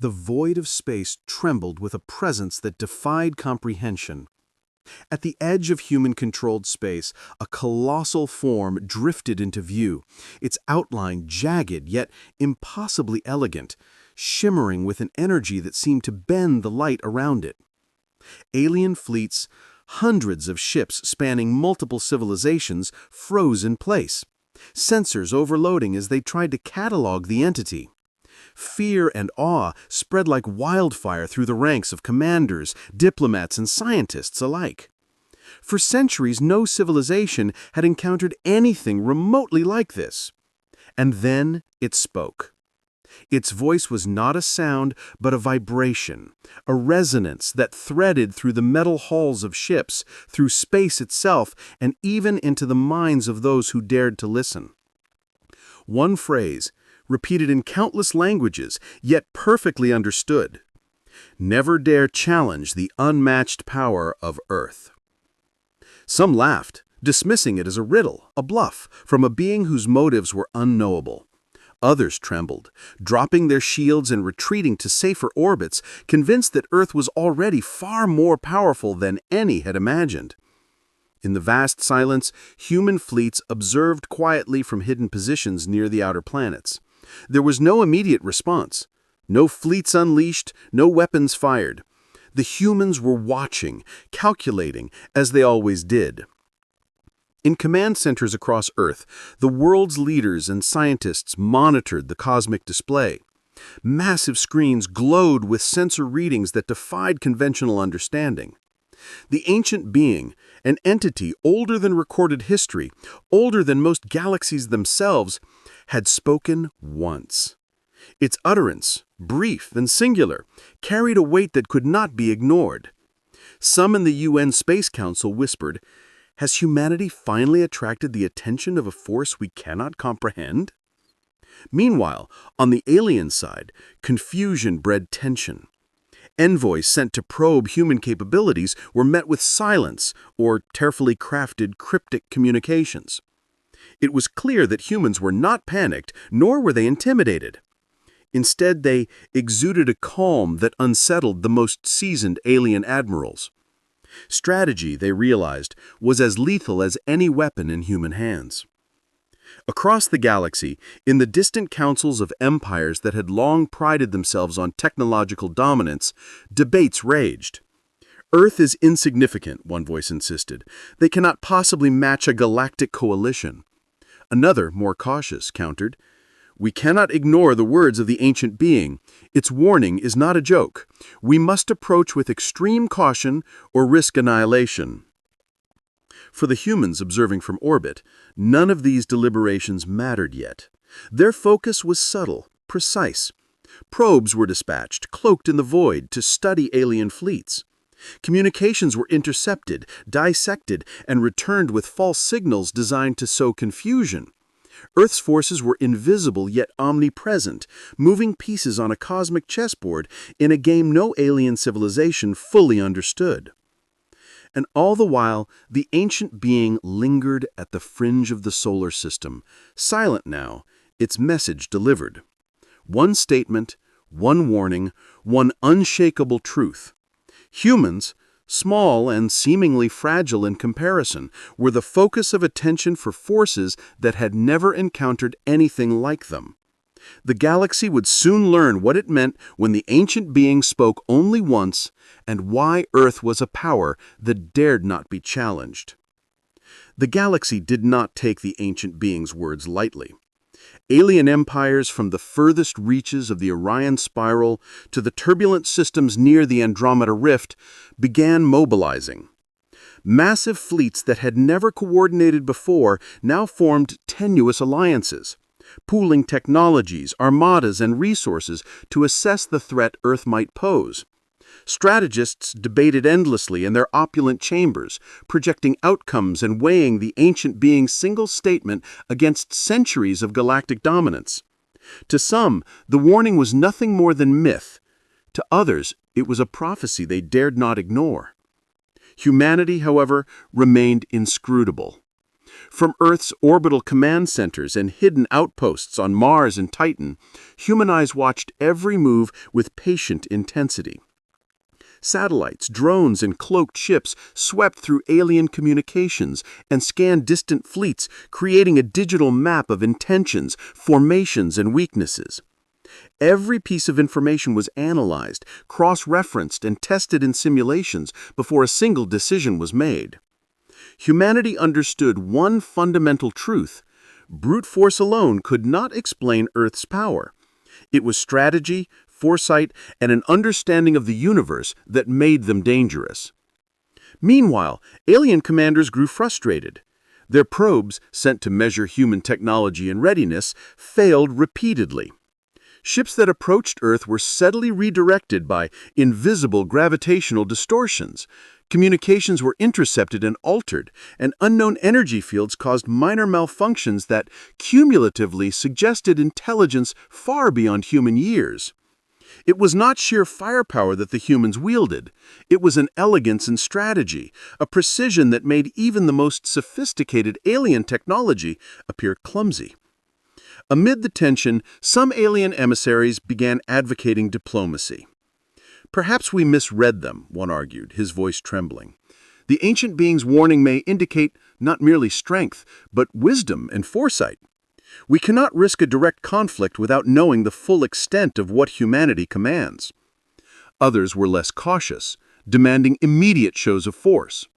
The void of space trembled with a presence that defied comprehension. At the edge of human-controlled space, a colossal form drifted into view, its outline jagged yet impossibly elegant, shimmering with an energy that seemed to bend the light around it. Alien fleets, hundreds of ships spanning multiple civilizations, froze in place, sensors overloading as they tried to catalog the entity. Fear and awe spread like wildfire through the ranks of commanders, diplomats, and scientists alike. For centuries, no civilization had encountered anything remotely like this. And then it spoke. Its voice was not a sound, but a vibration, a resonance that threaded through the metal hulls of ships, through space itself, and even into the minds of those who dared to listen. One phrase, repeated in countless languages, yet perfectly understood. Never dare challenge the unmatched power of Earth. Some laughed, dismissing it as a riddle, a bluff, from a being whose motives were unknowable. Others trembled, dropping their shields and retreating to safer orbits, convinced that Earth was already far more powerful than any had imagined. In the vast silence, human fleets observed quietly from hidden positions near the outer planets. There was no immediate response. No fleets unleashed, no weapons fired. The humans were watching, calculating, as they always did. In command centers across Earth, the world's leaders and scientists monitored the cosmic display. Massive screens glowed with sensor readings that defied conventional understanding. The ancient being, an entity older than recorded history, older than most galaxies themselves, had spoken once. Its utterance, brief and singular, carried a weight that could not be ignored. Some in the UN Space Council whispered, "Has humanity finally attracted the attention of a force we cannot comprehend?" Meanwhile, on the alien side, confusion bred tension. Envoys sent to probe human capabilities were met with silence or carefully crafted cryptic communications. It was clear that humans were not panicked, nor were they intimidated. Instead, they exuded a calm that unsettled the most seasoned alien admirals. Strategy, they realized, was as lethal as any weapon in human hands. Across the galaxy, in the distant councils of empires that had long prided themselves on technological dominance, debates raged. Earth is insignificant, one voice insisted. They cannot possibly match a galactic coalition. Another, more cautious, countered, "We cannot ignore the words of the ancient being. Its warning is not a joke. We must approach with extreme caution or risk annihilation." For the humans observing from orbit, none of these deliberations mattered yet. Their focus was subtle, precise. Probes were dispatched, cloaked in the void, to study alien fleets. Communications were intercepted, dissected, and returned with false signals designed to sow confusion. Earth's forces were invisible yet omnipresent, moving pieces on a cosmic chessboard in a game no alien civilization fully understood. And all the while, the ancient being lingered at the fringe of the solar system, silent now, its message delivered. One statement, one warning, one unshakable truth. Humans, small and seemingly fragile in comparison, were the focus of attention for forces that had never encountered anything like them. The galaxy would soon learn what it meant when the ancient being spoke only once, and why Earth was a power that dared not be challenged. The galaxy did not take the ancient being's words lightly. Alien empires from the furthest reaches of the Orion Spiral to the turbulent systems near the Andromeda Rift began mobilizing. Massive fleets that had never coordinated before now formed tenuous alliances, pooling technologies, armadas, and resources to assess the threat Earth might pose. Strategists debated endlessly in their opulent chambers, projecting outcomes and weighing the ancient being's single statement against centuries of galactic dominance. To some, the warning was nothing more than myth. To others, it was a prophecy they dared not ignore. Humanity, however, remained inscrutable. From Earth's orbital command centers and hidden outposts on Mars and Titan, human eyes watched every move with patient intensity. Satellites, drones, and cloaked ships swept through alien communications and scanned distant fleets, creating a digital map of intentions, formations, and weaknesses. Every piece of information was analyzed, cross-referenced, and tested in simulations before a single decision was made. Humanity understood one fundamental truth: brute force alone could not explain Earth's power. It was strategy, foresight, and an understanding of the universe that made them dangerous. Meanwhile, alien commanders grew frustrated. Their probes, sent to measure human technology and readiness, failed repeatedly. Ships that approached Earth were steadily redirected by invisible gravitational distortions. Communications were intercepted and altered, and unknown energy fields caused minor malfunctions that cumulatively suggested intelligence far beyond human years. It was not sheer firepower that the humans wielded. It was an elegance and strategy, a precision that made even the most sophisticated alien technology appear clumsy. Amid the tension, some alien emissaries began advocating diplomacy. "Perhaps we misread them," one argued, his voice trembling. "The ancient being's warning may indicate not merely strength, but wisdom and foresight. We cannot risk a direct conflict without knowing the full extent of what humanity commands." Others were less cautious, demanding immediate shows of force.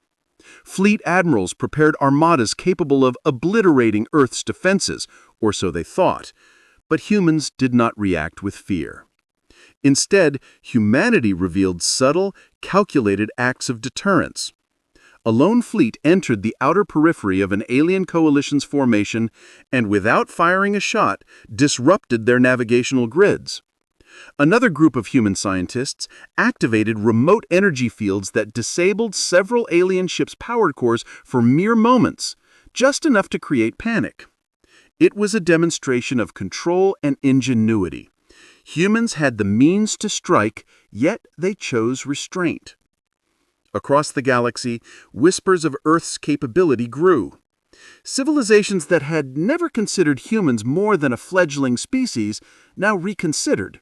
Fleet admirals prepared armadas capable of obliterating Earth's defenses, or so they thought, but humans did not react with fear. Instead, humanity revealed subtle, calculated acts of deterrence. A lone fleet entered the outer periphery of an alien coalition's formation and, without firing a shot, disrupted their navigational grids. Another group of human scientists activated remote energy fields that disabled several alien ships' power cores for mere moments, just enough to create panic. It was a demonstration of control and ingenuity. Humans had the means to strike, yet they chose restraint. Across the galaxy, whispers of Earth's capability grew. Civilizations that had never considered humans more than a fledgling species now reconsidered.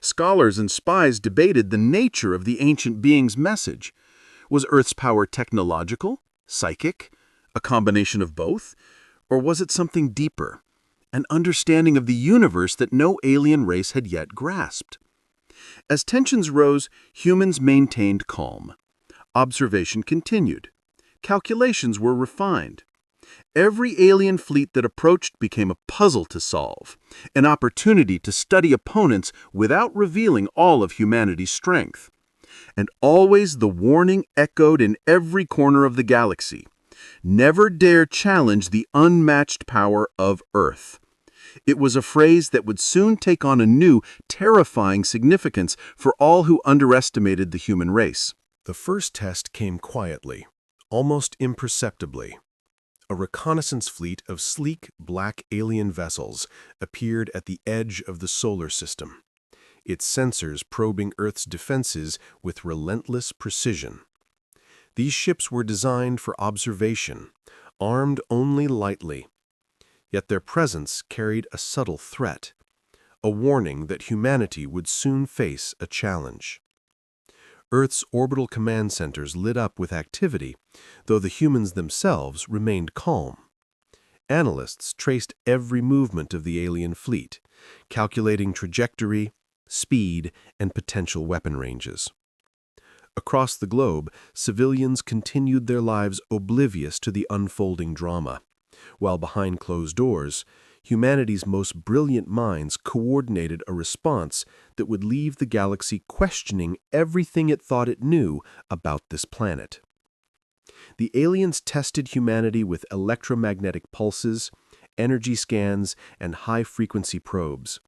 Scholars and spies debated the nature of the ancient being's message. Was Earth's power technological, psychic, a combination of both? Or was it something deeper, an understanding of the universe that no alien race had yet grasped? As tensions rose, humans maintained calm. Observation continued. Calculations were refined. Every alien fleet that approached became a puzzle to solve, an opportunity to study opponents without revealing all of humanity's strength. And always the warning echoed in every corner of the galaxy: never dare challenge the unmatched power of Earth. It was a phrase that would soon take on a new, terrifying significance for all who underestimated the human race. The first test came quietly, almost imperceptibly. A reconnaissance fleet of sleek, black alien vessels appeared at the edge of the solar system, its sensors probing Earth's defenses with relentless precision. These ships were designed for observation, armed only lightly. Yet their presence carried a subtle threat, a warning that humanity would soon face a challenge. Earth's orbital command centers lit up with activity, though the humans themselves remained calm. Analysts traced every movement of the alien fleet, calculating trajectory, speed, and potential weapon ranges. Across the globe, civilians continued their lives oblivious to the unfolding drama, while behind closed doors, humanity's most brilliant minds coordinated a response that would leave the galaxy questioning everything it thought it knew about this planet. The aliens tested humanity with electromagnetic pulses, energy scans, and high-frequency probes.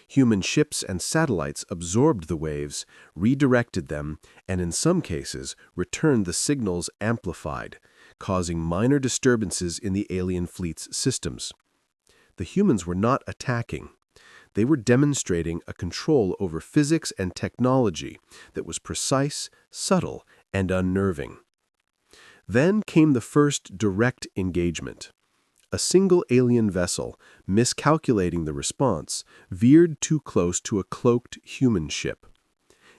Human ships and satellites absorbed the waves, redirected them, and in some cases returned the signals amplified, causing minor disturbances in the alien fleet's systems. The humans were not attacking. They were demonstrating a control over physics and technology that was precise, subtle, and unnerving. Then came the first direct engagement. A single alien vessel, miscalculating the response, veered too close to a cloaked human ship.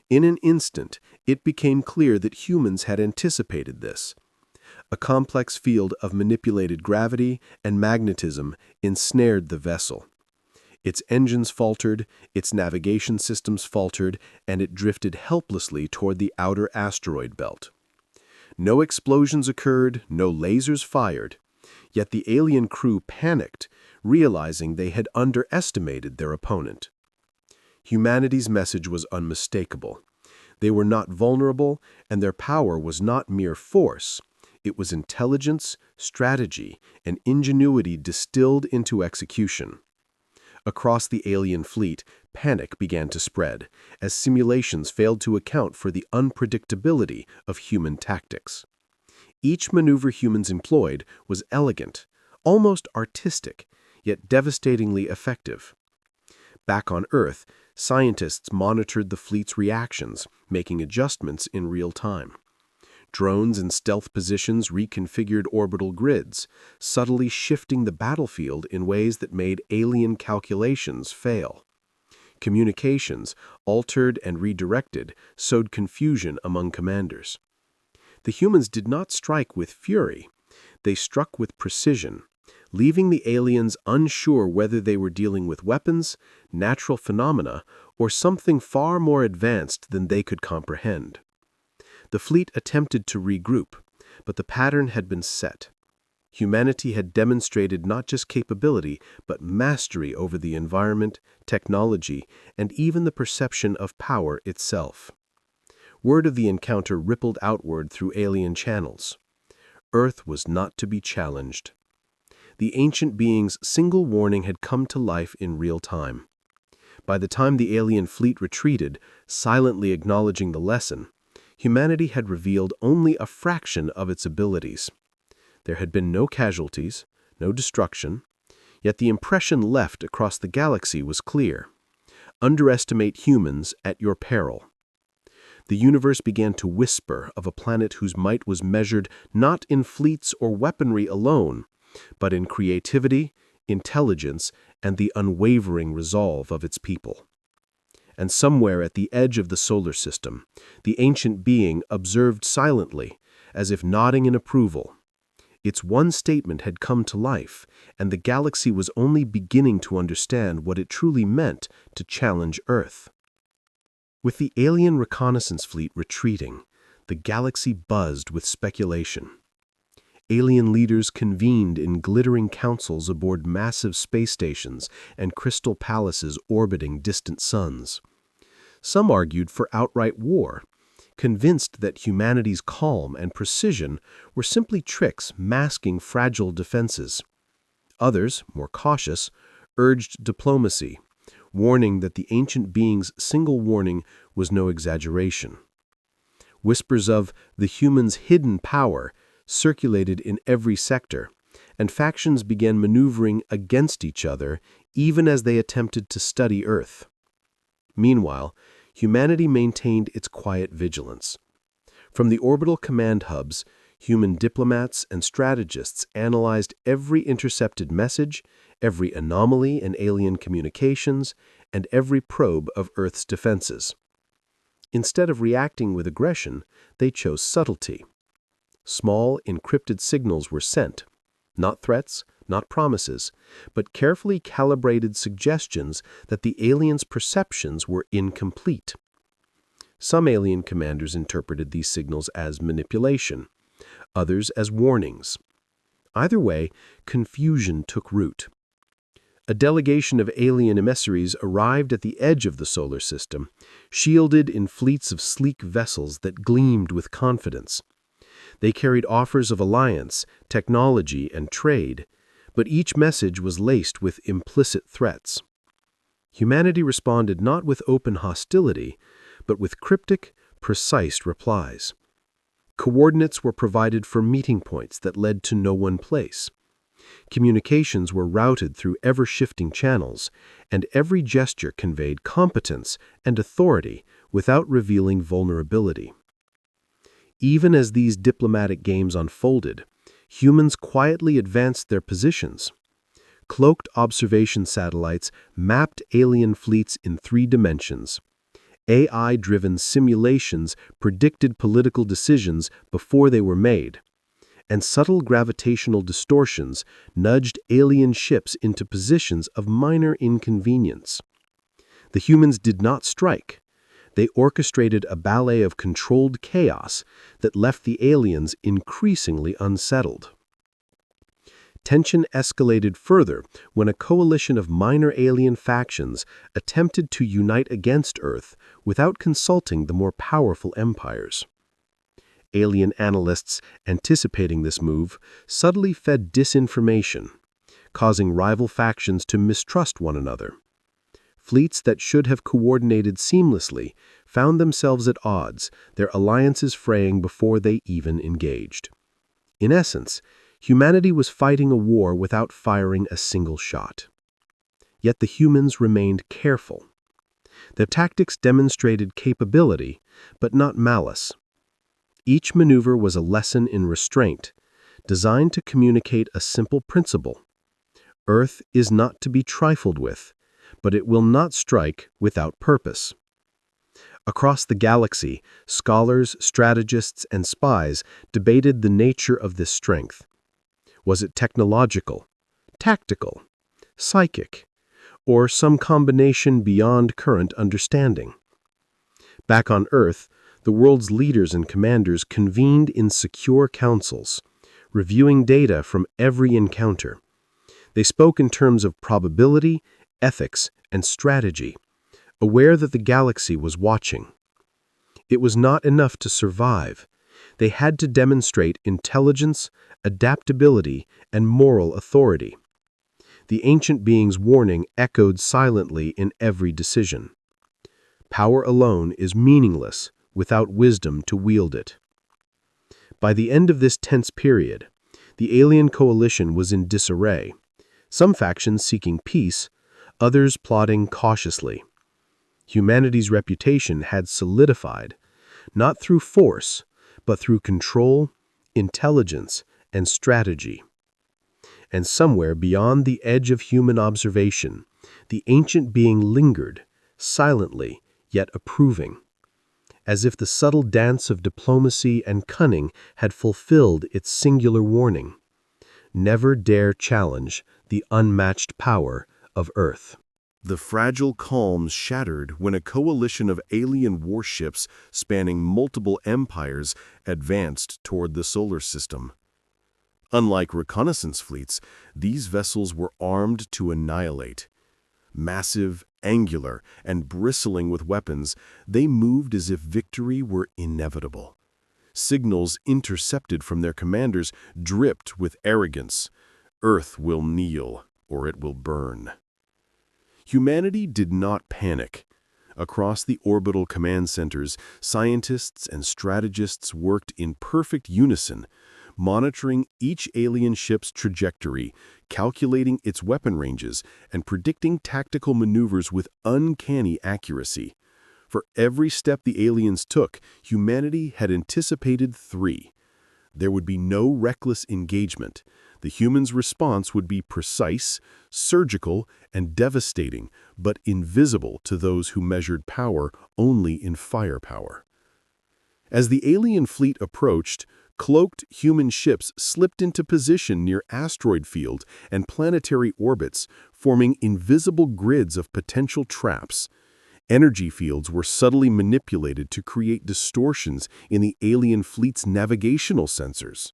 In an instant, it became clear that humans had anticipated this. A complex field of manipulated gravity and magnetism ensnared the vessel. Its engines faltered, its navigation systems faltered, and it drifted helplessly toward the outer asteroid belt. No explosions occurred, no lasers fired. Yet the alien crew panicked, realizing they had underestimated their opponent. Humanity's message was unmistakable. They were not vulnerable, and their power was not mere force. It was intelligence, strategy, and ingenuity distilled into execution. Across the alien fleet, panic began to spread, as simulations failed to account for the unpredictability of human tactics. Each maneuver humans employed was elegant, almost artistic, yet devastatingly effective. Back on Earth, scientists monitored the fleet's reactions, making adjustments in real time. Drones in stealth positions reconfigured orbital grids, subtly shifting the battlefield in ways that made alien calculations fail. Communications, altered and redirected, sowed confusion among commanders. The humans did not strike with fury. They struck with precision, leaving the aliens unsure whether they were dealing with weapons, natural phenomena, or something far more advanced than they could comprehend. The fleet attempted to regroup, but the pattern had been set. Humanity had demonstrated not just capability, but mastery over the environment, technology, and even the perception of power itself. Word of the encounter rippled outward through alien channels. Earth was not to be challenged. The ancient being's single warning had come to life in real time. By the time the alien fleet retreated, silently acknowledging the lesson, humanity had revealed only a fraction of its abilities. There had been no casualties, no destruction, yet the impression left across the galaxy was clear. Underestimate humans at your peril. The universe began to whisper of a planet whose might was measured not in fleets or weaponry alone, but in creativity, intelligence, and the unwavering resolve of its people. And somewhere at the edge of the solar system, the ancient being observed silently, as if nodding in approval. Its one statement had come to life, and the galaxy was only beginning to understand what it truly meant to challenge Earth. With the alien reconnaissance fleet retreating, the galaxy buzzed with speculation. Alien leaders convened in glittering councils aboard massive space stations and crystal palaces orbiting distant suns. Some argued for outright war, convinced that humanity's calm and precision were simply tricks masking fragile defenses. Others, more cautious, urged diplomacy, warning that the ancient being's single warning was no exaggeration. Whispers of the human's hidden power circulated in every sector, and factions began maneuvering against each other even as they attempted to study Earth. Meanwhile, humanity maintained its quiet vigilance. From the orbital command hubs, human diplomats and strategists analyzed every intercepted message, every anomaly in alien communications, and every probe of Earth's defenses. Instead of reacting with aggression, they chose subtlety. Small, encrypted signals were sent, not threats, not promises, but carefully calibrated suggestions that the aliens' perceptions were incomplete. Some alien commanders interpreted these signals as manipulation, others as warnings. Either way, confusion took root. A delegation of alien emissaries arrived at the edge of the solar system, shielded in fleets of sleek vessels that gleamed with confidence. They carried offers of alliance, technology, and trade, but each message was laced with implicit threats. Humanity responded not with open hostility, but with cryptic, precise replies. Coordinates were provided for meeting points that led to no one place. Communications were routed through ever-shifting channels, and every gesture conveyed competence and authority without revealing vulnerability. Even as these diplomatic games unfolded, humans quietly advanced their positions. Cloaked observation satellites mapped alien fleets in 3 dimensions. AI-driven simulations predicted political decisions before they were made, and subtle gravitational distortions nudged alien ships into positions of minor inconvenience. The humans did not strike. They orchestrated a ballet of controlled chaos that left the aliens increasingly unsettled. Tension escalated further when a coalition of minor alien factions attempted to unite against Earth without consulting the more powerful empires. Alien analysts, anticipating this move, subtly fed disinformation, causing rival factions to mistrust one another. Fleets that should have coordinated seamlessly found themselves at odds, their alliances fraying before they even engaged. In essence, humanity was fighting a war without firing a single shot. Yet the humans remained careful. Their tactics demonstrated capability, but not malice. Each maneuver was a lesson in restraint, designed to communicate a simple principle. Earth is not to be trifled with, but it will not strike without purpose. Across the galaxy, scholars, strategists, and spies debated the nature of this strength. Was it technological, tactical, psychic, or some combination beyond current understanding? Back on Earth, the world's leaders and commanders convened in secure councils, reviewing data from every encounter. They spoke in terms of probability, ethics, and strategy, aware that the galaxy was watching. It was not enough to survive. They had to demonstrate intelligence, adaptability, and moral authority. The ancient being's warning echoed silently in every decision. Power alone is meaningless without wisdom to wield it. By the end of this tense period, the alien coalition was in disarray, some factions seeking peace, others plotting cautiously. Humanity's reputation had solidified, not through force, but through control, intelligence, and strategy. And somewhere beyond the edge of human observation, the ancient being lingered, silently yet approving, as if the subtle dance of diplomacy and cunning had fulfilled its singular warning. Never dare challenge the unmatched power of Earth. The fragile calms shattered when a coalition of alien warships spanning multiple empires advanced toward the solar system. Unlike reconnaissance fleets, these vessels were armed to annihilate. Massive, angular, and bristling with weapons, they moved as if victory were inevitable. Signals intercepted from their commanders dripped with arrogance. Earth will kneel, or it will burn. Humanity did not panic. Across the orbital command centers, scientists and strategists worked in perfect unison, monitoring each alien ship's trajectory, calculating its weapon ranges, and predicting tactical maneuvers with uncanny accuracy. For every step the aliens took, humanity had anticipated 3. There would be no reckless engagement. The humans' response would be precise, surgical, and devastating, but invisible to those who measured power only in firepower. As the alien fleet approached, cloaked human ships slipped into position near asteroid field and planetary orbits, forming invisible grids of potential traps. Energy fields were subtly manipulated to create distortions in the alien fleet's navigational sensors.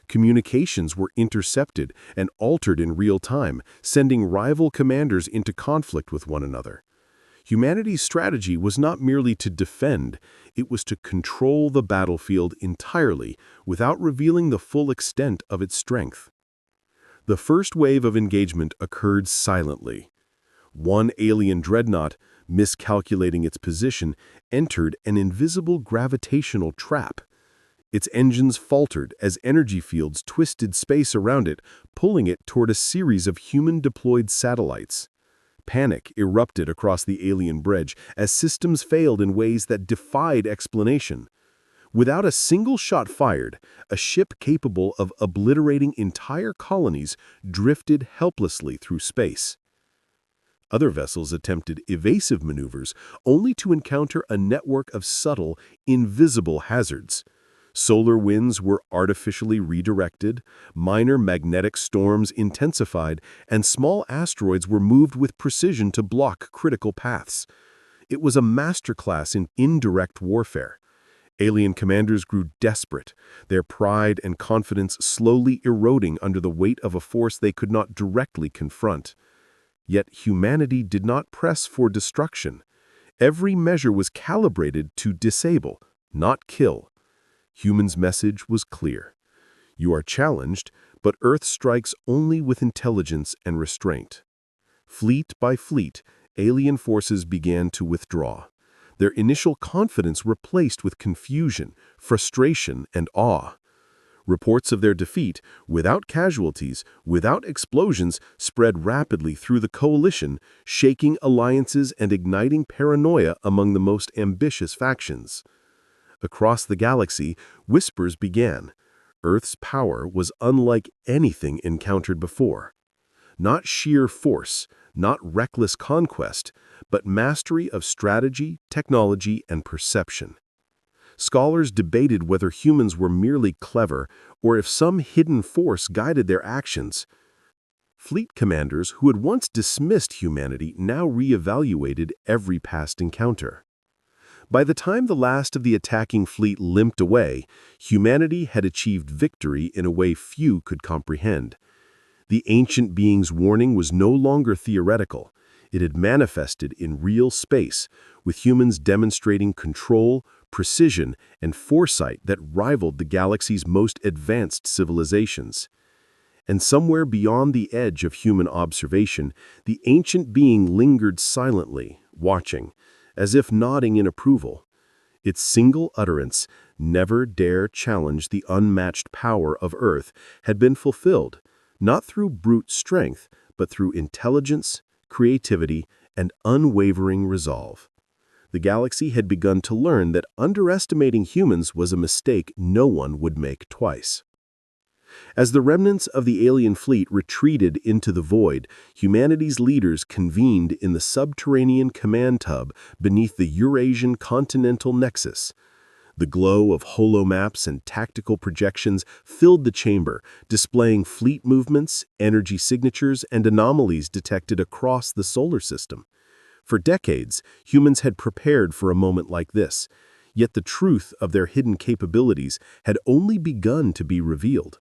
Communications were intercepted and altered in real time, sending rival commanders into conflict with one another. Humanity's strategy was not merely to defend, it was to control the battlefield entirely without revealing the full extent of its strength. The first wave of engagement occurred silently. One alien dreadnought, miscalculating its position, entered an invisible gravitational trap. Its engines faltered as energy fields twisted space around it, pulling it toward a series of human-deployed satellites. Panic erupted across the alien bridge as systems failed in ways that defied explanation. Without a single shot fired, a ship capable of obliterating entire colonies drifted helplessly through space. Other vessels attempted evasive maneuvers only to encounter a network of subtle, invisible hazards. Solar winds were artificially redirected, minor magnetic storms intensified, and small asteroids were moved with precision to block critical paths. It was a masterclass in indirect warfare. Alien commanders grew desperate, their pride and confidence slowly eroding under the weight of a force they could not directly confront. Yet humanity did not press for destruction. Every measure was calibrated to disable, not kill. Humans' message was clear. You are challenged, but Earth strikes only with intelligence and restraint. Fleet by fleet, alien forces began to withdraw. Their initial confidence replaced with confusion, frustration, and awe. Reports of their defeat, without casualties, without explosions, spread rapidly through the coalition, shaking alliances and igniting paranoia among the most ambitious factions. Across the galaxy, whispers began. Earth's power was unlike anything encountered before. Not sheer force, not reckless conquest, but mastery of strategy, technology, and perception. Scholars debated whether humans were merely clever or if some hidden force guided their actions. Fleet commanders who had once dismissed humanity now reevaluated every past encounter. By the time the last of the attacking fleet limped away, humanity had achieved victory in a way few could comprehend. The ancient being's warning was no longer theoretical. It had manifested in real space, with humans demonstrating control, precision, and foresight that rivaled the galaxy's most advanced civilizations. And somewhere beyond the edge of human observation, the ancient being lingered silently, watching, as if nodding in approval. Its single utterance, "Never dare challenge the unmatched power of Earth," had been fulfilled, not through brute strength, but through intelligence, creativity, and unwavering resolve. The galaxy had begun to learn that underestimating humans was a mistake no one would make twice. As the remnants of the alien fleet retreated into the void, humanity's leaders convened in the subterranean command hub beneath the Eurasian continental nexus. The glow of holomaps and tactical projections filled the chamber, displaying fleet movements, energy signatures, and anomalies detected across the solar system. For decades, humans had prepared for a moment like this, yet the truth of their hidden capabilities had only begun to be revealed.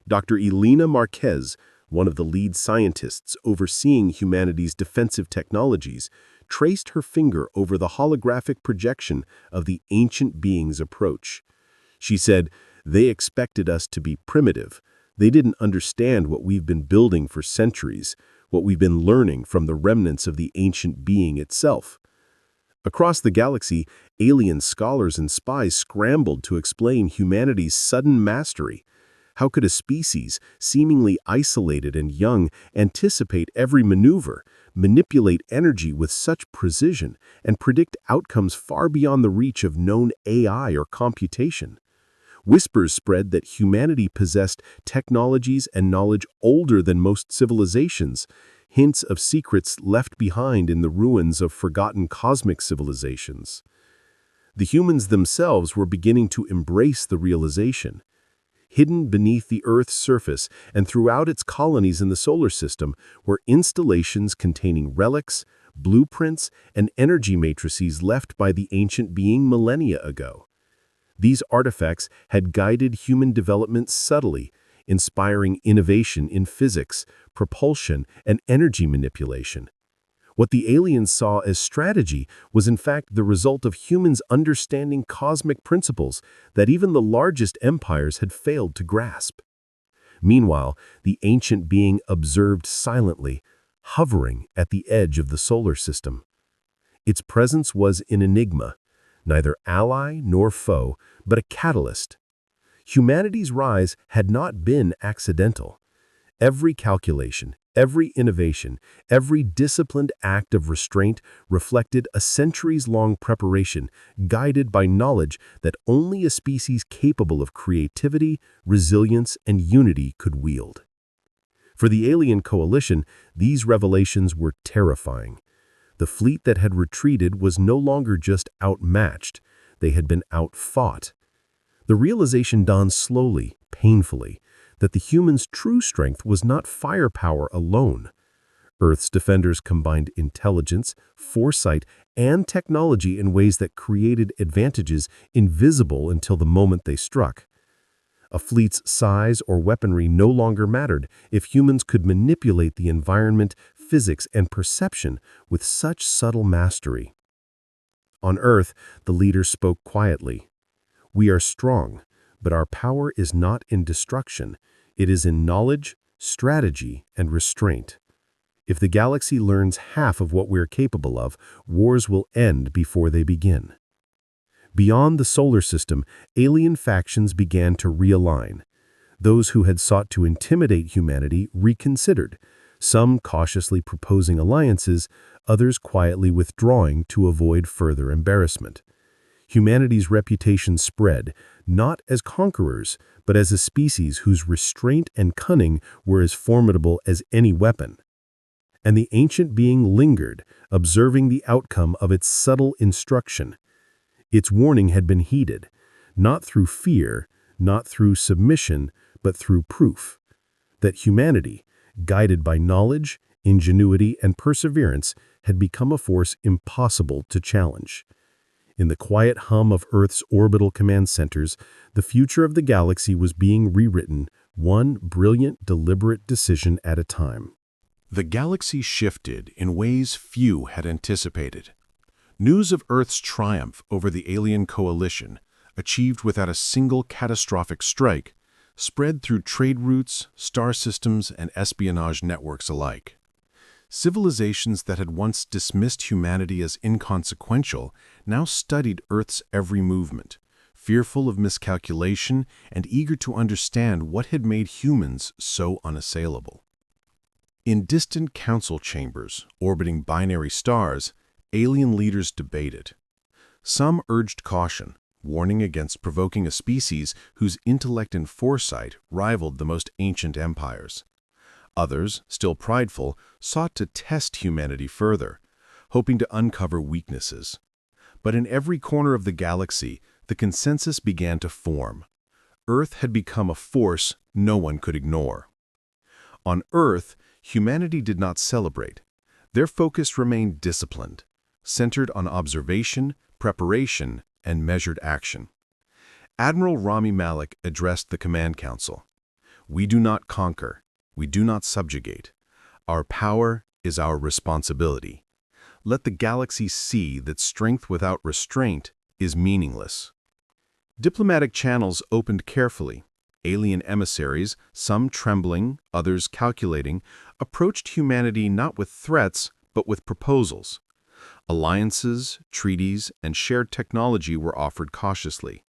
Dr. Elena Marquez, one of the lead scientists overseeing humanity's defensive technologies, traced her finger over the holographic projection of the ancient being's approach. She said, "They expected us to be primitive. They didn't understand what we've been building for centuries, what we've been learning from the remnants of the ancient being itself." Across the galaxy, alien scholars and spies scrambled to explain humanity's sudden mastery. How could a species, seemingly isolated and young, anticipate every maneuver, manipulate energy with such precision, and predict outcomes far beyond the reach of known AI or computation? Whispers spread that humanity possessed technologies and knowledge older than most civilizations, hints of secrets left behind in the ruins of forgotten cosmic civilizations. The humans themselves were beginning to embrace the realization. Hidden beneath the Earth's surface and throughout its colonies in the solar system were installations containing relics, blueprints, and energy matrices left by the ancient being millennia ago. These artifacts had guided human development subtly, inspiring innovation in physics, propulsion, and energy manipulation. What the aliens saw as strategy was in fact the result of humans understanding cosmic principles that even the largest empires had failed to grasp. Meanwhile, the ancient being observed silently, hovering at the edge of the solar system. Its presence was an enigma, neither ally nor foe, but a catalyst. Humanity's rise had not been accidental. Every calculation, Every innovation, every disciplined act of restraint reflected a centuries-long preparation guided by knowledge that only a species capable of creativity, resilience, and unity could wield. For the alien coalition, these revelations were terrifying. The fleet that had retreated was no longer just outmatched, they had been outfought. The realization dawned slowly, painfully, that the humans' true strength was not firepower alone. Earth's defenders combined intelligence, foresight, and technology in ways that created advantages invisible until the moment they struck. A fleet's size or weaponry no longer mattered if humans could manipulate the environment, physics, and perception with such subtle mastery. On Earth, the leader spoke quietly. "We are strong, but our power is not in destruction. It is in knowledge, strategy, and restraint. If the galaxy learns half of what we're capable of, wars will end before they begin." Beyond the solar system, alien factions began to realign. Those who had sought to intimidate humanity reconsidered, some cautiously proposing alliances, others quietly withdrawing to avoid further embarrassment. Humanity's reputation spread, not as conquerors, but as a species whose restraint and cunning were as formidable as any weapon. And the ancient being lingered, observing the outcome of its subtle instruction. Its warning had been heeded, not through fear, not through submission, but through proof. That humanity, guided by knowledge, ingenuity, and perseverance, had become a force impossible to challenge. In the quiet hum of Earth's orbital command centers, the future of the galaxy was being rewritten, one brilliant, deliberate decision at a time. The galaxy shifted in ways few had anticipated. News of Earth's triumph over the alien coalition, achieved without a single catastrophic strike, spread through trade routes, star systems, and espionage networks alike. Civilizations that had once dismissed humanity as inconsequential now studied Earth's every movement, fearful of miscalculation and eager to understand what had made humans so unassailable. In distant council chambers orbiting binary stars, alien leaders debated. Some urged caution, warning against provoking a species whose intellect and foresight rivaled the most ancient empires. Others, still prideful, sought to test humanity further, hoping to uncover weaknesses. But in every corner of the galaxy, the consensus began to form. Earth had become a force no one could ignore. On Earth, humanity did not celebrate. Their focus remained disciplined, centered on observation, preparation, and measured action. Admiral Rami Malek addressed the Command Council. "We do not conquer. We do not subjugate. Our power is our responsibility. Let the galaxy see that strength without restraint is meaningless." Diplomatic channels opened carefully. Alien emissaries, some trembling, others calculating, approached humanity not with threats, but with proposals. Alliances, treaties, and shared technology were offered cautiously.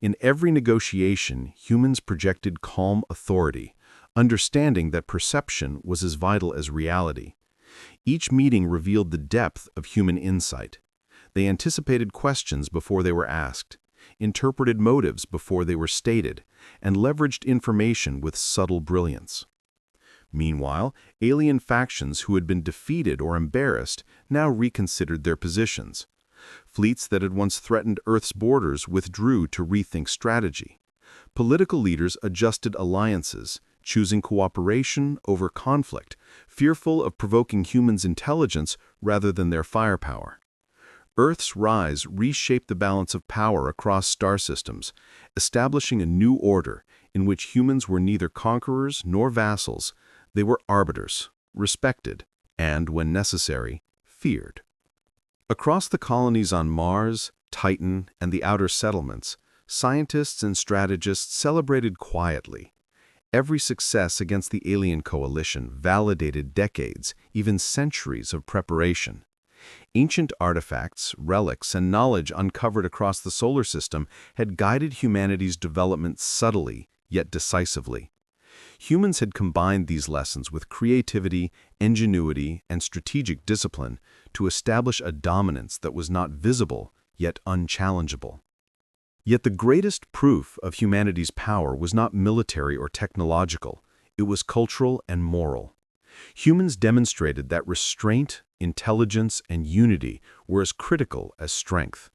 In every negotiation, humans projected calm authority, understanding that perception was as vital as reality. Each meeting revealed the depth of human insight. They anticipated questions before they were asked, interpreted motives before they were stated, and leveraged information with subtle brilliance. Meanwhile, alien factions who had been defeated or embarrassed now reconsidered their positions. Fleets that had once threatened Earth's borders withdrew to rethink strategy. Political leaders adjusted alliances, choosing cooperation over conflict, fearful of provoking humans' intelligence rather than their firepower. Earth's rise reshaped the balance of power across star systems, establishing a new order in which humans were neither conquerors nor vassals. They were arbiters, respected, and, when necessary, feared. Across the colonies on Mars, Titan, and the outer settlements, scientists and strategists celebrated quietly. Every success against the alien coalition validated decades, even centuries of preparation. Ancient artifacts, relics, and knowledge uncovered across the solar system had guided humanity's development subtly, yet decisively. Humans had combined these lessons with creativity, ingenuity, and strategic discipline to establish a dominance that was not visible, yet unchallengeable. Yet the greatest proof of humanity's power was not military or technological, it was cultural and moral. Humans demonstrated that restraint, intelligence, and unity were as critical as strength.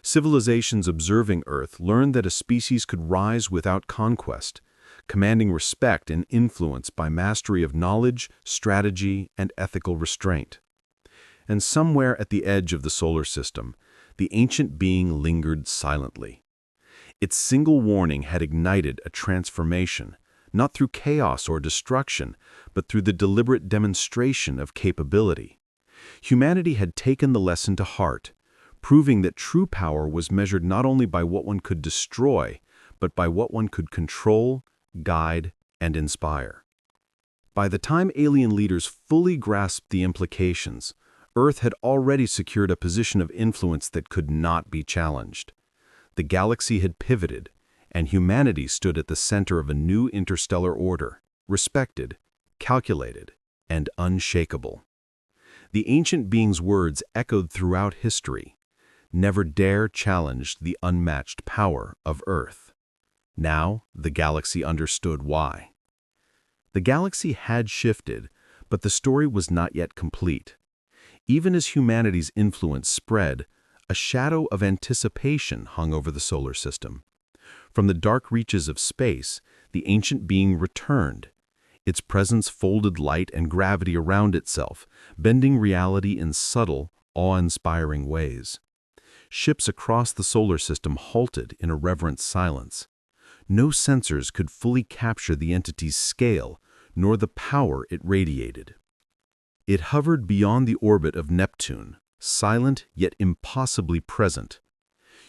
Civilizations observing Earth learned that a species could rise without conquest, commanding respect and influence by mastery of knowledge, strategy, and ethical restraint. And somewhere at the edge of the solar system, the ancient being lingered silently. Its single warning had ignited a transformation, not through chaos or destruction, but through the deliberate demonstration of capability. Humanity had taken the lesson to heart, proving that true power was measured not only by what one could destroy, but by what one could control, guide, and inspire. By the time alien leaders fully grasped the implications, Earth had already secured a position of influence that could not be challenged. The galaxy had pivoted, and humanity stood at the center of a new interstellar order, respected, calculated, and unshakable. The ancient being's words echoed throughout history. Never dare challenge the unmatched power of Earth. Now, the galaxy understood why. The galaxy had shifted, but the story was not yet complete. Even as humanity's influence spread, a shadow of anticipation hung over the solar system. From the dark reaches of space, the ancient being returned. Its presence folded light and gravity around itself, bending reality in subtle, awe-inspiring ways. Ships across the solar system halted in a reverent silence. No sensors could fully capture the entity's scale, nor the power it radiated. It hovered beyond the orbit of Neptune, silent yet impossibly present.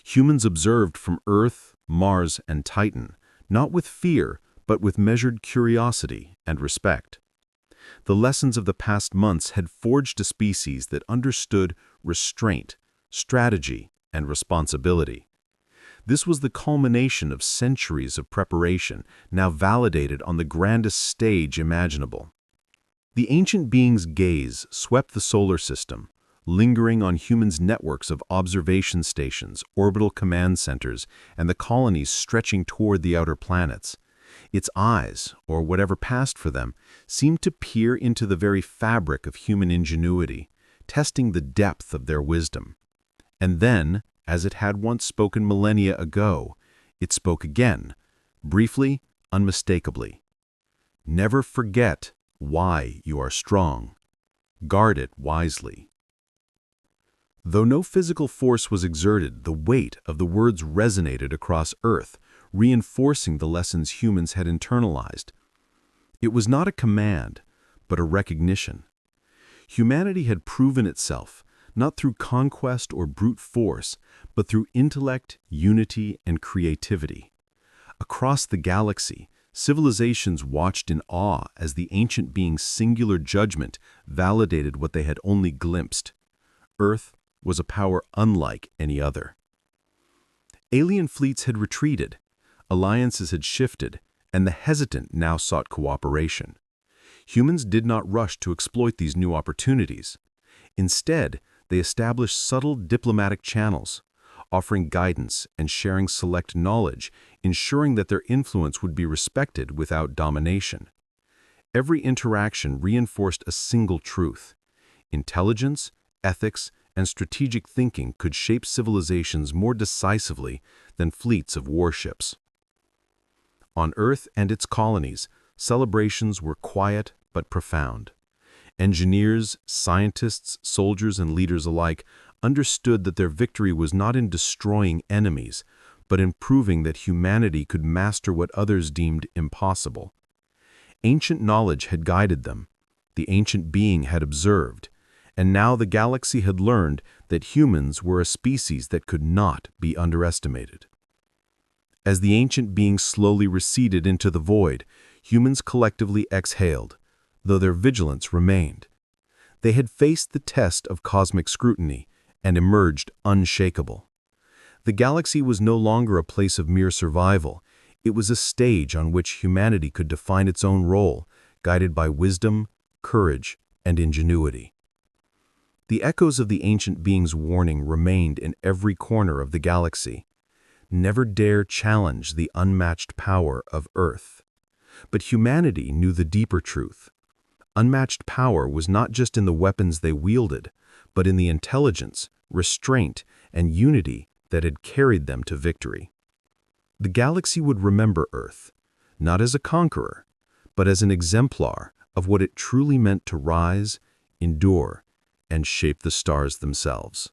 Humans observed from Earth, Mars, and Titan, not with fear, but with measured curiosity and respect. The lessons of the past months had forged a species that understood restraint, strategy, and responsibility. This was the culmination of centuries of preparation, now validated on the grandest stage imaginable. The ancient being's gaze swept the solar system, lingering on humans' networks of observation stations, orbital command centers, and the colonies stretching toward the outer planets. Its eyes, or whatever passed for them, seemed to peer into the very fabric of human ingenuity, testing the depth of their wisdom. And then, as it had once spoken millennia ago, it spoke again, briefly, unmistakably. Never forget why you are strong. Guard it wisely. Though no physical force was exerted, the weight of the words resonated across Earth, reinforcing the lessons humans had internalized. It was not a command, but a recognition. Humanity had proven itself, not through conquest or brute force, but through intellect, unity, and creativity. Across the galaxy, civilizations watched in awe as the ancient being's singular judgment validated what they had only glimpsed. Earth was a power unlike any other. Alien fleets had retreated, alliances had shifted, and the hesitant now sought cooperation. Humans did not rush to exploit these new opportunities. Instead, they established subtle diplomatic channels, offering guidance and sharing select knowledge, ensuring that their influence would be respected without domination. Every interaction reinforced a single truth: intelligence, ethics, and strategic thinking could shape civilizations more decisively than fleets of warships. On Earth and its colonies, celebrations were quiet but profound. Engineers, scientists, soldiers, and leaders alike understood that their victory was not in destroying enemies, but in proving that humanity could master what others deemed impossible. Ancient knowledge had guided them, the ancient being had observed, and now the galaxy had learned that humans were a species that could not be underestimated. As the ancient being slowly receded into the void, humans collectively exhaled, though their vigilance remained. They had faced the test of cosmic scrutiny and emerged unshakable. The galaxy was no longer a place of mere survival. It was a stage on which humanity could define its own role, guided by wisdom, courage, and ingenuity. The echoes of the ancient being's warning remained in every corner of the galaxy. Never dare challenge the unmatched power of Earth. But humanity knew the deeper truth. Unmatched power was not just in the weapons they wielded, but in the intelligence, restraint, and unity that had carried them to victory. The galaxy would remember Earth, not as a conqueror, but as an exemplar of what it truly meant to rise, endure, and shape the stars themselves.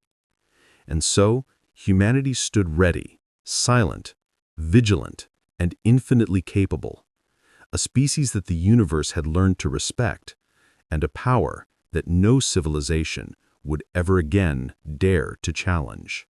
And so, humanity stood ready, silent, vigilant, and infinitely capable, a species that the universe had learned to respect, and a power that no civilization would ever again dare to challenge.